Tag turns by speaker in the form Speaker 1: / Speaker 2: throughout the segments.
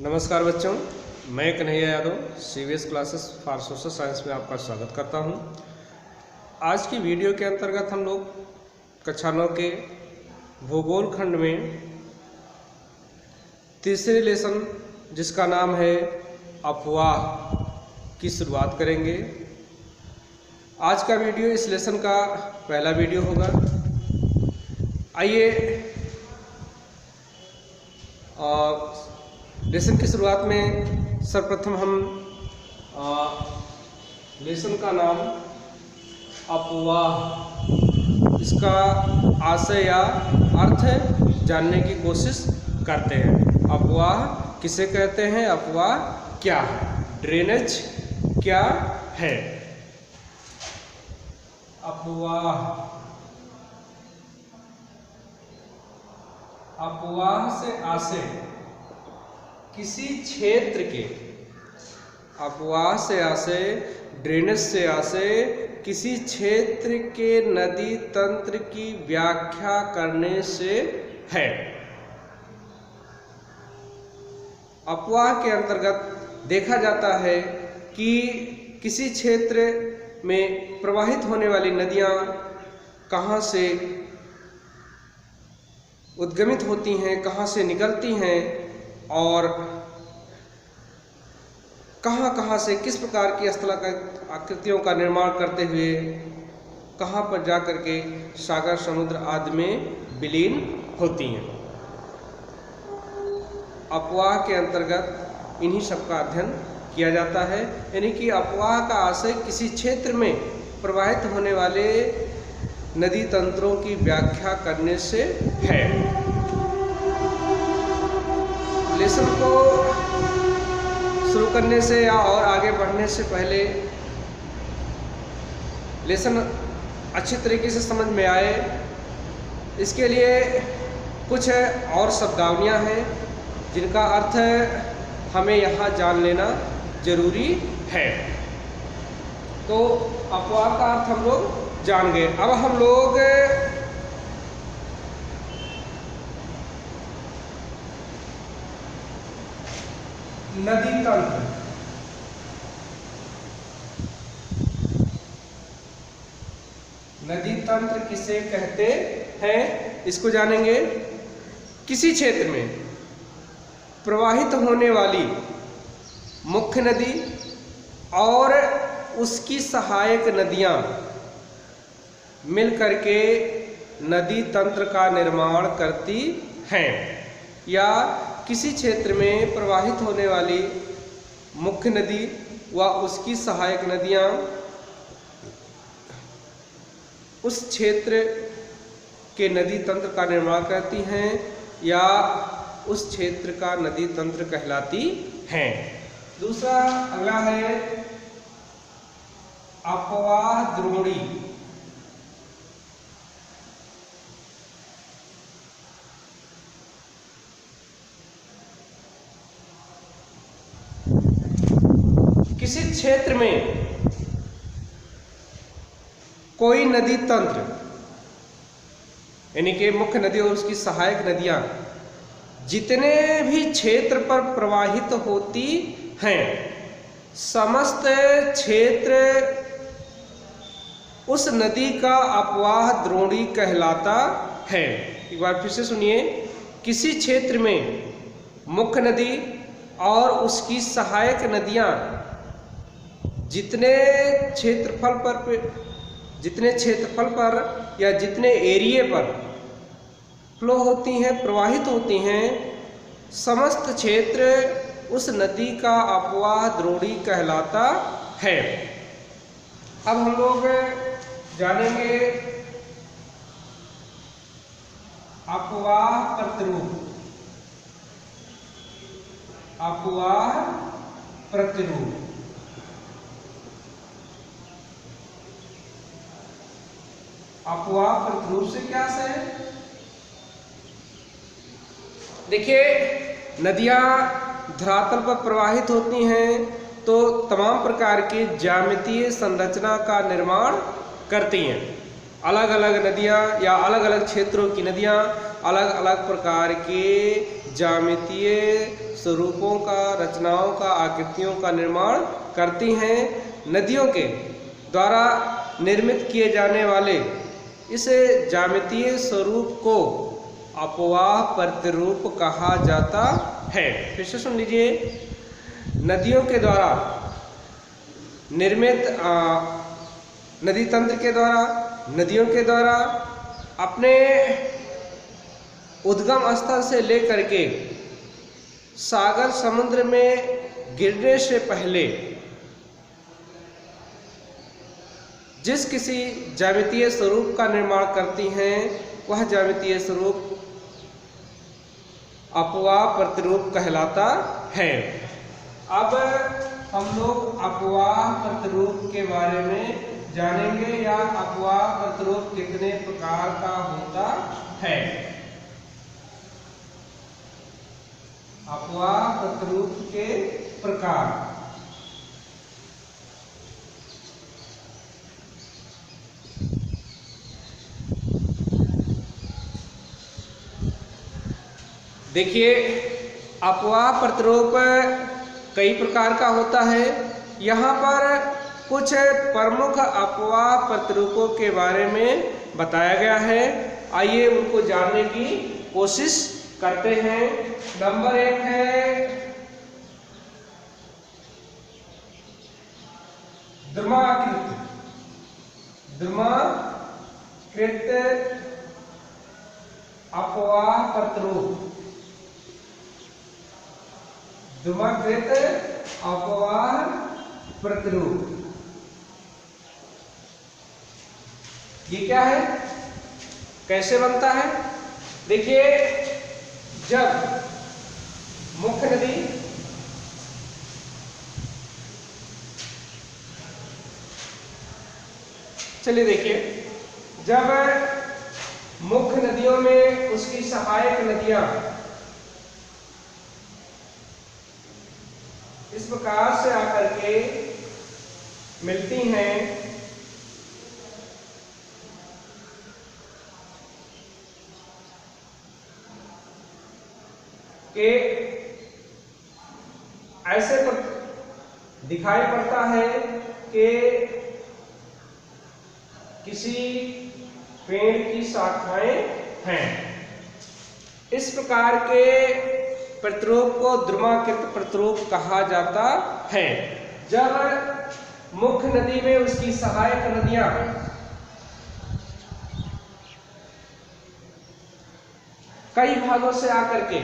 Speaker 1: नमस्कार बच्चों, मैं Kanhaiya Yadav CBS classes for social science में आपका स्वागत करता हूं। आज की वीडियो के अंतर्गत हम लोग कक्षा 9 के भूगोल खंड में तीसरे लेसन जिसका नाम है अफवाह की शुरुआत करेंगे। आज का वीडियो इस लेसन का पहला वीडियो होगा। आइए लेसन की शुरुआत में सर्वप्रथम हम लेसन का नाम अफवाह, इसका आशय या अर्थ जानने की कोशिश करते हैं। अफवाह किसे कहते हैं, अफवाह क्या है, ड्रेनेज क्या है। अफवाह से आशय किसी क्षेत्र के, अफवाह से आशय, ड्रेनेज से आशय किसी क्षेत्र के नदी तंत्र की व्याख्या करने से है। अफवाह के अंतर्गत देखा जाता है कि किसी क्षेत्र में प्रवाहित होने वाली नदियां कहाँ से उद्गमित होती हैं, कहाँ से निकलती हैं और कहाँ से किस प्रकार की स्थलाकृतियों का निर्माण करते हुए कहाँ पर जाकर के सागर समुद्र आदि में विलीन होती हैं। अफवाह के अंतर्गत इन्हीं सब का अध्ययन किया जाता है, यानी कि अफवाह का आशय किसी क्षेत्र में प्रवाहित होने वाले नदी तंत्रों की व्याख्या करने से है। लेसन को शुरू करने से या और आगे बढ़ने से पहले लेसन अच्छी तरीके से समझ में आए, इसके लिए कुछ और शब्दावलियाँ हैं जिनका अर्थ हमें यहाँ जान लेना जरूरी है। तो अफवाह का अर्थ हम लोग जान गए। अब हम लोग नदी तंत्र, नदी तंत्र किसे कहते हैं इसको जानेंगे। किसी क्षेत्र में प्रवाहित होने वाली मुख्य नदी और उसकी सहायक नदियां मिलकर के नदी तंत्र का निर्माण करती हैं, या किसी क्षेत्र में प्रवाहित होने वाली मुख्य नदी व उसकी सहायक नदियां उस क्षेत्र के नदी तंत्र का निर्माण करती हैं या उस क्षेत्र का नदी तंत्र कहलाती हैं। दूसरा अगला है अफवाह द्रोणी। किसी क्षेत्र में कोई नदी तंत्र यानी कि मुख्य नदी और उसकी सहायक नदियां जितने भी क्षेत्र पर प्रवाहित होती हैं, समस्त क्षेत्र उस नदी का अफवाह द्रोणी कहलाता है। एक बार फिर से सुनिए। किसी क्षेत्र में मुख्य नदी और उसकी सहायक नदियां जितने क्षेत्रफल पर या जितने एरिए पर फ्लो होती हैं, प्रवाहित होती हैं, समस्त क्षेत्र उस नदी का अफवाह द्रोणी कहलाता है। अब हम लोग जानेंगे अफवाह प्रतिरूप। अफवाह प्रतिरूप अफवाह प्रतिरूप से क्या है? देखिए, नदियां धरातल पर प्रवाहित होती हैं तो तमाम प्रकार की ज्यामितीय संरचना का निर्माण करती हैं। अलग अलग नदियाँ या अलग अलग क्षेत्रों की नदियाँ अलग अलग प्रकार के ज्यामितीय स्वरूपों का, रचनाओं का, आकृतियों का निर्माण करती हैं। नदियों के द्वारा निर्मित किए जाने वाले इस ज्यामितीय स्वरूप को अपवाह प्रतिरूप कहा जाता है। फिर से सुन लीजिए, नदियों के द्वारा निर्मित नदी तंत्र के द्वारा, नदियों के द्वारा अपने उद्गम स्थल से लेकर के सागर समुद्र में गिरने से पहले जिस किसी ज्यामितीय स्वरूप का निर्माण करती हैं, वह ज्यामितीय स्वरूप अपवाह प्रतिरूप कहलाता है। अब हम लोग अपवाह प्रतिरूप के बारे में जानेंगे, या अपवाह प्रतिरूप कितने प्रकार का होता है। अपवाह प्रतिरूप के प्रकार। देखिए, अपवाह प्रतिरूप कई प्रकार का होता है। यहाँ पर कुछ प्रमुख अपवाह प्रतिरूपों के बारे में बताया गया है। आइए उनको जानने की कोशिश करते हैं। नंबर 1 है द्रुमाकृत। द्रुमाकृत अपवाह प्रतिरूप। द्रुमाकृत अपवाह प्रतिरूप ये क्या है, कैसे बनता है? देखिए, जब मुख्य नदी चलिए देखिए, जब मुख्य नदियों में उसकी सहायक नदियां इस प्रकार से आकर के मिलती हैं कि ऐसे दिखाई पड़ता है कि किसी पेड़ की शाखाएं हैं। इस प्रकार के प्रतिरूप को द्रुमाकृत प्रतिरूप कहा जाता है। जब मुख्य नदी में उसकी सहायक नदियां कई भागों से आकर के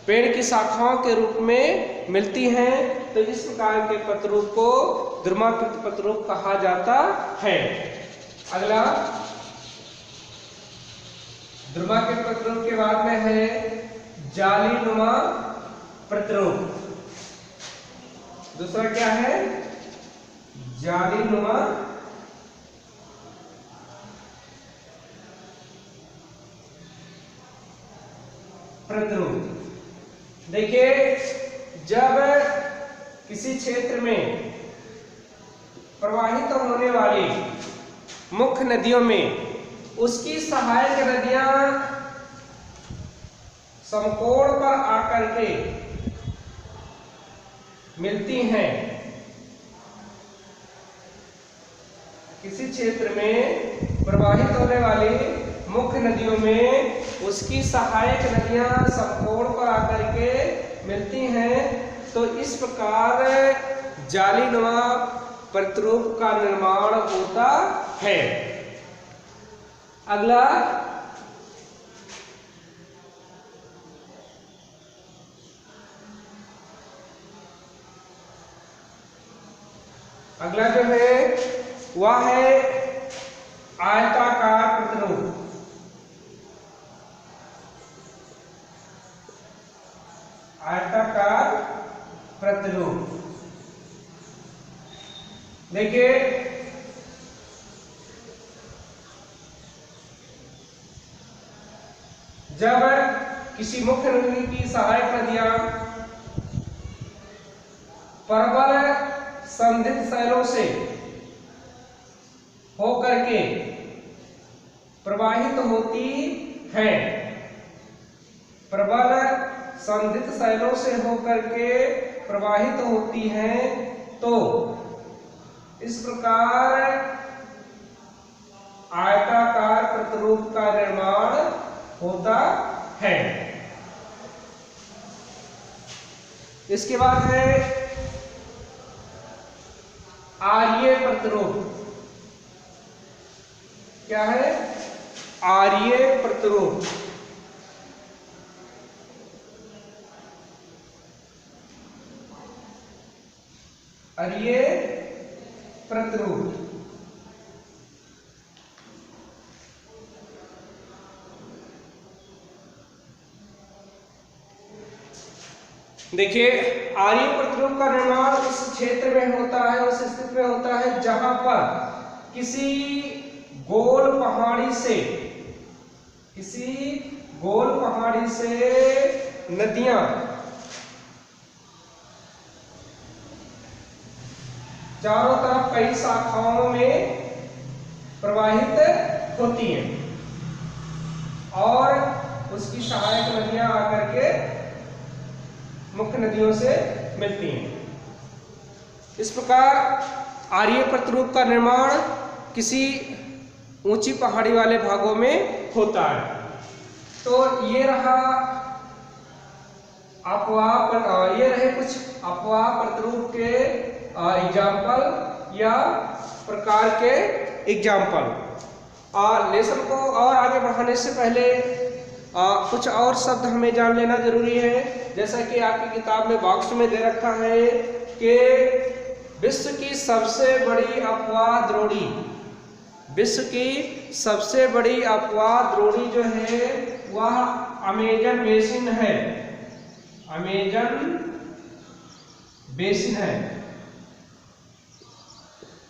Speaker 1: पेड़ की शाखाओं के रूप में मिलती हैं, तो इस प्रकार के प्रतिरूप को द्रुमाकृत प्रतिरूप कहा जाता है। अगला द्रुमाकृत प्रतिरूप के बाद में है जालीनुमा प्रतिरूप। दूसरा क्या है? जालीनुमा प्रतिरूप। देखिए, जब किसी क्षेत्र में प्रवाहित होने वाली मुख्य नदियों में उसकी सहायक नदियां समकोण पर आकर के मिलती हैं, किसी क्षेत्र में प्रवाहित होने वाली मुख्य नदियों में उसकी सहायक नदियां समकोण पर आकर के मिलती हैं, तो इस प्रकार जालीनुमा प्रतिरूप का निर्माण होता है। अगला जो है वह है आयताकार प्रतिरूप। आयताकार प्रतिरूप। देखिए, जब किसी मुख्य नदी की सहायक नदियां प्रबल संधित शैलों से होकर के प्रवाहित होती हैं। प्रबल संधित शैलों से होकर के प्रवाहित होती हैं। तो इस प्रकार आयताकार प्रतिरूप का निर्माण होता है। इसके बाद है आर्य प्रतिरूप। क्या है? आर्य प्रतिरूप। आर्य प्रतिरूप देखिए, आर्य प्रतिरूप का निर्माण उस क्षेत्र में होता है, उस स्थिति में होता है जहां पर किसी गोल पहाड़ी से नदियां चारों तरफ कई शाखाओं में प्रवाहित होती हैं और उसकी सहायक नदियां आकर के मुख्य नदियों से मिलती हैं। इस प्रकार आर्य प्रतिरूप का निर्माण किसी ऊंची पहाड़ी वाले भागों में होता है। तो ये रहे कुछ अपवाह प्रतिरूप के एग्जाम्पल या प्रकार के एग्जाम्पल। लेसन को और आगे बढ़ाने से पहले कुछ और शब्द हमें जान लेना जरूरी है। जैसा कि आपकी किताब में बॉक्स में दे रखा है कि विश्व की सबसे बड़ी अपवाह द्रोणी जो है वह अमेजन बेसिन है।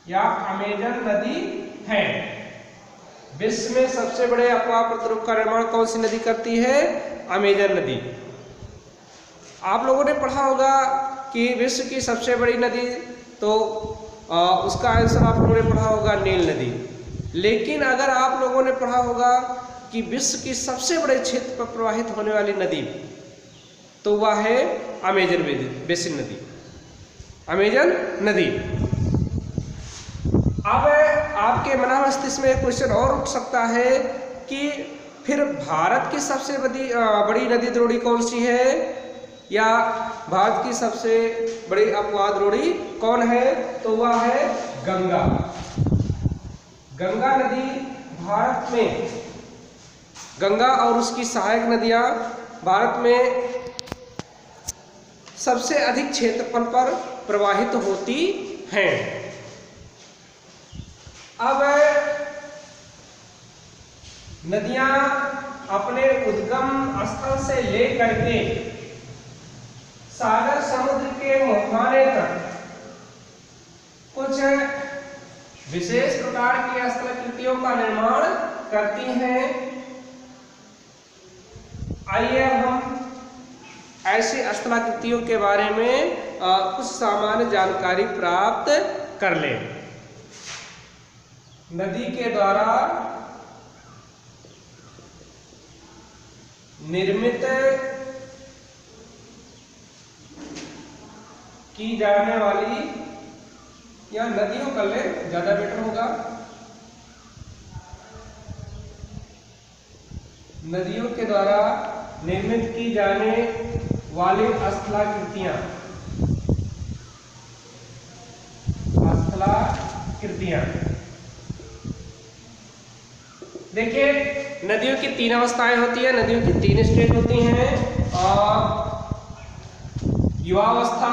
Speaker 1: या अमेजन नदी है। विश्व में सबसे बड़े अपवाह प्रतिरूप का निर्माण कौन सी नदी करती है? अमेजन नदी। आप लोगों ने पढ़ा होगा कि विश्व की सबसे बड़ी नदी, तो उसका आंसर आप लोगों ने पढ़ा होगा नील नदी। लेकिन अगर आप लोगों ने पढ़ा होगा कि विश्व की सबसे बड़े क्षेत्र पर प्रवाहित होने वाली नदी, तो वह है अमेजन बेसिन नदी, अमेजन नदी। अब आपके मन मस्तिष्क में क्वेश्चन और उठ सकता है कि फिर भारत की सबसे बड़ी नदी द्रोणी कौन सी है, या भारत की सबसे बड़ी अपवाह द्रोणी कौन है? तो वह है गंगा। गंगा नदी भारत में, गंगा और उसकी सहायक नदियां भारत में सबसे अधिक क्षेत्रफल पर प्रवाहित होती हैं। अब नदियां अपने उद्गम स्थल से लेकर के सागर समुद्र के मुहाने तक कुछ विशेष प्रकार की स्थलाकृतियों का निर्माण करती हैं। आइए हम ऐसी स्थलाकृतियों के बारे में कुछ सामान्य जानकारी प्राप्त कर लें। नदी के द्वारा निर्मित की जाने वाली, या नदियों कर ले ज्यादा बेटर होगा, नदियों के द्वारा निर्मित की जाने वाली स्थलाकृतियां देखिए, नदियों की 3 अवस्थाएं होती है, नदियों की 3 स्टेज होती हैं। युवावस्था,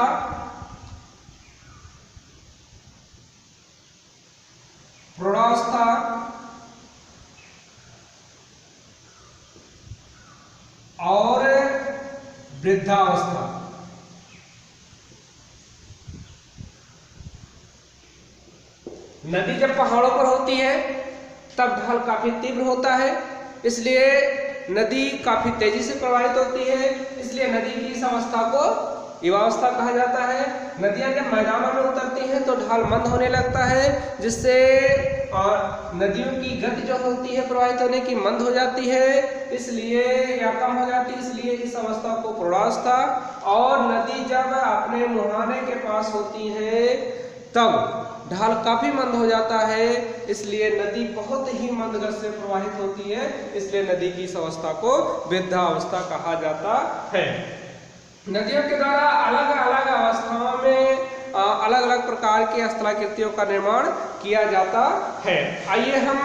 Speaker 1: प्रौढ़ावस्था और वृद्धावस्था। नदी जब पहाड़ों पर होती है तब ढाल काफी तीव्र होता है, इसलिए नदी काफी तेजी से प्रवाहित होती है, इसलिए नदी की इस अवस्था को युवावस्था कहा जाता है। नदियां जब मैदानों में उतरती हैं तो ढाल मंद होने लगता है, जिससे नदियों की गति जो होती है प्रवाहित होने की मंद हो जाती है, इसलिए या कम हो जाती है, इसलिए इस अवस्था को पूर्णावस्था। और नदी जब अपने मुहाने के पास होती है तब ढाल काफी मंद हो जाता है, इसलिए नदी बहुत ही मंद गति से प्रवाहित होती है, इसलिए नदी की इस अवस्था को वृद्धावस्था कहा जाता है। नदियों के द्वारा अलग अलग अवस्थाओं में अलग अलग प्रकार की स्थलाकृतियों का निर्माण किया जाता है। आइए हम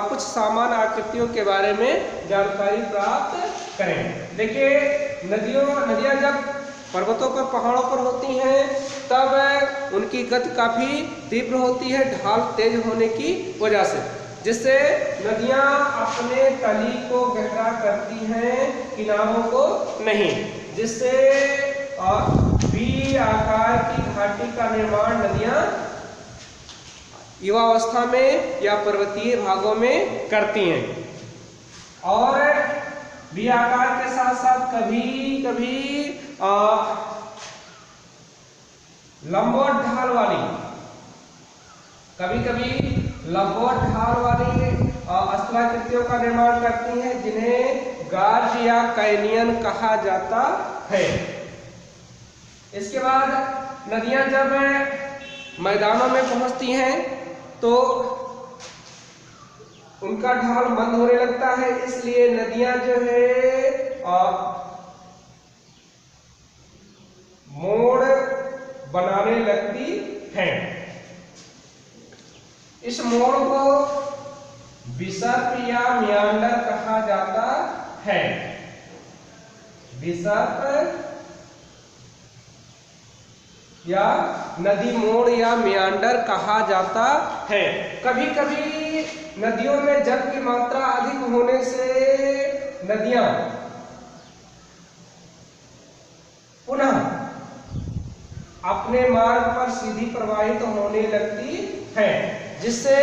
Speaker 1: कुछ सामान्य आकृतियों के बारे में जानकारी प्राप्त करें। देखिए, नदियां जब पर्वतों पर, पहाड़ों पर होती हैं तब उनकी गति काफी तीव्र होती है ढाल तेज होने की वजह से, जिससे नदियां अपने तली को गहरा करती हैं, किनारों को नहीं, जिससे वी आकार की घाटी का निर्माण नदियां युवावस्था में या पर्वतीय भागों में करती हैं। और वी आकार के साथ साथ कभी कभी लंबवत ढाल वाली, स्थलाकृतियों का निर्माण करती हैं, जिन्हें गार्ज या कैनियन कहा जाता है। इसके बाद नदियां जब मैदानों में पहुंचती हैं तो उनका ढाल मंद होने लगता है, इसलिए नदियां जो है मोड़ बनाने लगती हैं। इस मोड़ को विसर्प या मियांडर कहा जाता है। विसर्प या नदी मोड़ या मियांडर कहा जाता है। कभी कभी नदियों में जल की मात्रा अधिक होने से नदियां पुनः अपने मार्ग पर सीधी प्रवाहित होने लगती हैं, जिससे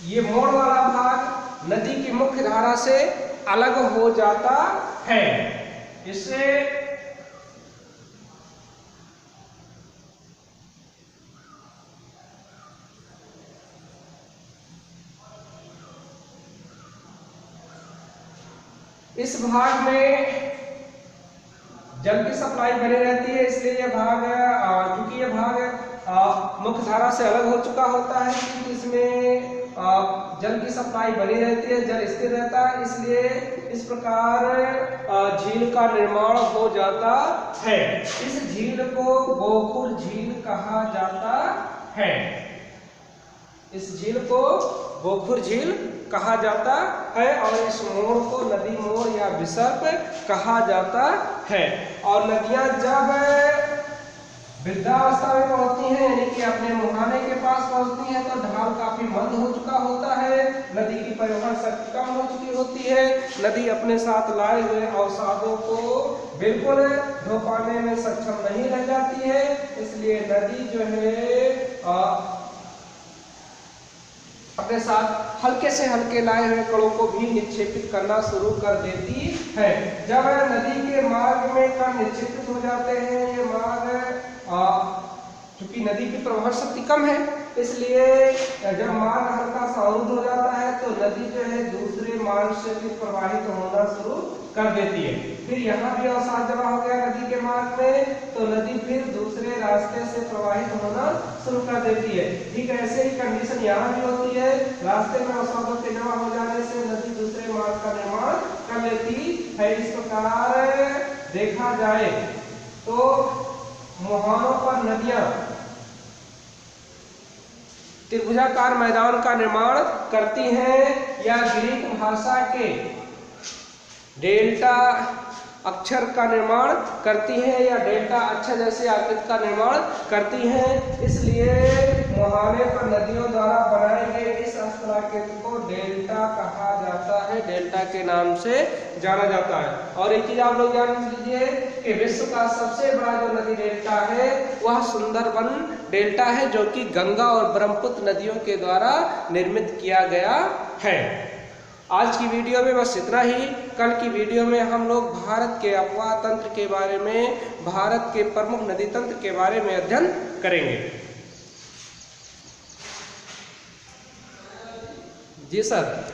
Speaker 1: ये मोड़ वाला भाग नदी की मुख्य धारा से अलग हो जाता है। इससे इस भाग में जल की सप्लाई बनी रहती है, इसलिए यह भाग, क्योंकि यह भाग मुख्य धारा से अलग हो चुका होता है, क्योंकि इसमें जल की सप्लाई बनी रहती है, जल स्थिर रहता है, इसलिए इस प्रकार झील का निर्माण हो जाता है। इस झील को गोखुर झील कहा जाता है। इस झील को गोखुर झील कहा जाता है और इस मोड़ को नदी मोड़ या विसर्प कहा जाता है। और नदियां जब वृद्धावस्था में पहुंचती हैं, यानी कि अपने मुहाने के पास पहुंचती हैं, तो ढाल काफी मंद हो चुका होता है, नदी की परिवहन शक्ति कम हो चुकी होती है, नदी अपने साथ लाए हुए अवसादों को बिल्कुल ढो पाने में सक्षम नहीं रह जाती है, इसलिए नदी जो है अपने साथ हल्के से हल्के लाए हुए कणों को भी निक्षेपित करना शुरू कर देती है। जब नदी के मार्ग में कण निक्षेपित हो जाते हैं, ये मार्ग क्योंकि नदी की प्रवाह शक्ति कम है, इसलिए जब मार्ग हल्का सा अवरुद्ध हो जाता है तो नदी जो है दूसरे मार्ग से फिर प्रवाहित होना शुरू कर देती है। फिर यहाँ भी अवसाद जमा हो गया नदी के मार्ग में, तो नदी फिर दूसरे रास्ते से प्रवाहित होना शुरू कर देती है। ठीक ऐसे ही कंडीशन यहाँ भी होती है, रास्ते में अवसादों के जमा हो जाने से नदी दूसरे मार्ग का निर्माण कर लेती है। इस प्रकार देखा जाए तो मुहानों पर नदियां त्रिभुजाकार मैदान का निर्माण करती हैं, या ग्रीक भाषा के डेल्टा अक्षर का निर्माण करती हैं, या डेल्टा अक्षर जैसे आकृति का निर्माण करती हैं। इसलिए मुहाने पर नदियों द्वारा बनाए गए इस स्थलाकृति को डेल्टा कहा जाता है, डेल्टा के नाम से जाना जाता है। और एक चीज आप लोग जान लीजिए कि विश्व का सबसे बड़ा जो नदी डेल्टा है वह सुंदरबन डेल्टा है, जो कि गंगा और ब्रह्मपुत्र नदियों के द्वारा निर्मित किया गया है। आज की वीडियो में बस इतना ही। कल की वीडियो में हम लोग भारत के अपवाह तंत्र के बारे में, भारत के प्रमुख नदी तंत्र के बारे में अध्ययन करेंगे। जी सर।